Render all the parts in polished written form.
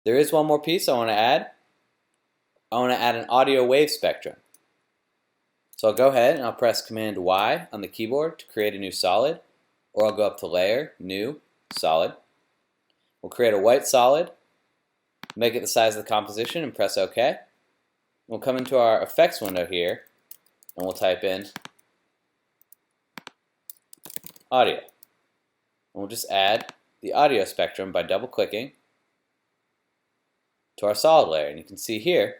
There is one more piece I want to add. I want to add an audio wave spectrum. So I'll go ahead and I'll press Command Y on the keyboard to create a new solid, or I'll go up to Layer, New, Solid. We'll create a white solid, make it the size of the composition, and press OK. We'll come into our effects window here, and we'll type in audio. And we'll just add the audio spectrum by double-clicking to our solid layer. And you can see here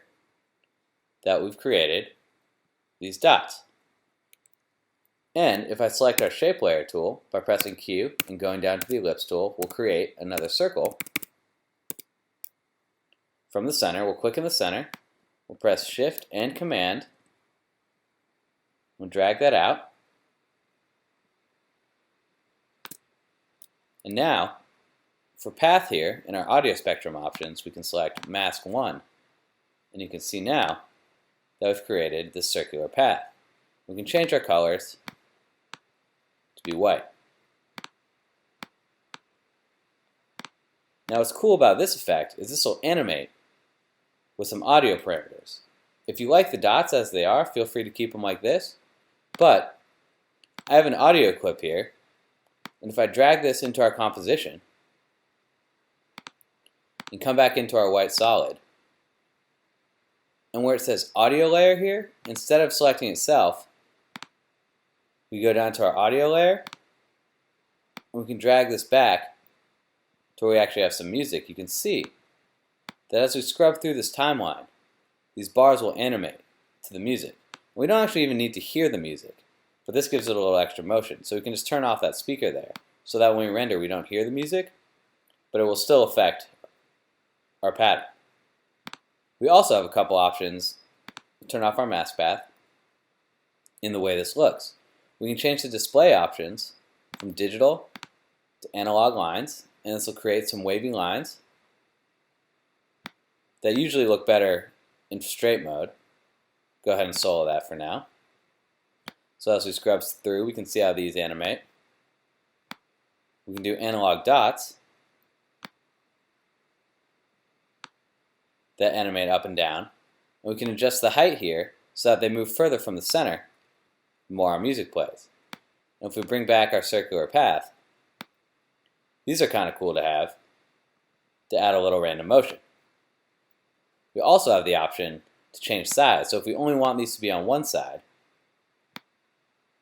that we've created these dots. And if I select our shape layer tool by pressing Q and going down to the ellipse tool, we'll create another circle from the center. We'll click in the center, we'll press Shift and Command, we'll drag that out, and now for path here in our audio spectrum options we can select Mask 1, and you can see now that we've created this circular path. We can change our colors to be white. Now what's cool about this effect is this will animate with some audio parameters. If you like the dots as they are, feel free to keep them like this, but I have an audio clip here, and if I drag this into our composition and come back into our white solid, and where it says audio layer here, instead of selecting itself, we go down to our audio layer, and we can drag this back to where we actually have some music. You can see that as we scrub through this timeline, these bars will animate to the music. We don't actually even need to hear the music, but this gives it a little extra motion. So we can just turn off that speaker there, so that when we render we don't hear the music, but it will still affect our pattern. We also have a couple options to turn off our mask path in the way this looks. We can change the display options from digital to analog lines, and this will create some wavy lines that usually look better in straight mode. Go ahead and solo that for now. So as we scrub through, we can see how these animate. We can do analog dots that animate up and down. And we can adjust the height here so that they move further from the center the more our music plays. And if we bring back our circular path, these are kind of cool to have to add a little random motion. We also have the option to change size. So if we only want these to be on one side,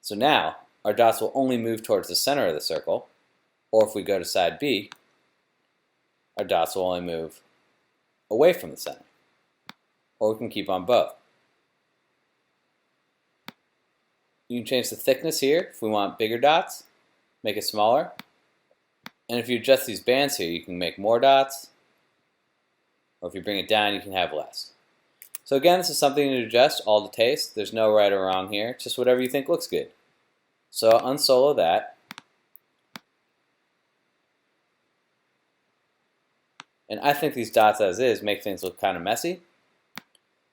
so now our dots will only move towards the center of the circle, or if we go to side B, our dots will only move away from the center. Or we can keep on both. You can change the thickness here if we want bigger dots, make it smaller. And if you adjust these bands here, you can make more dots, or if you bring it down, you can have less. So again, this is something to adjust, all to taste. There's no right or wrong here, just whatever you think looks good. So I'll unsolo that. And I think these dots as is make things look kind of messy.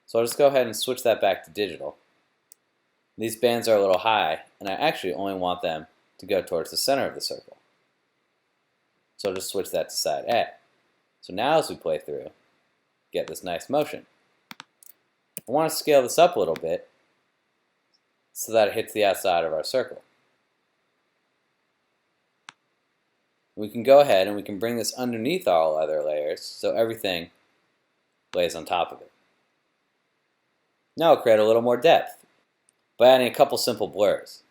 So I'll just go ahead and switch that back to digital. These bands are a little high, and I actually only want them to go towards the center of the circle. So I'll just switch that to side A. So now as we play through, get this nice motion. I want to scale this up a little bit so that it hits the outside of our circle. We can go ahead and we can bring this underneath all other layers so everything lays on top of it. Now we'll create a little more depth by adding a couple simple blurs.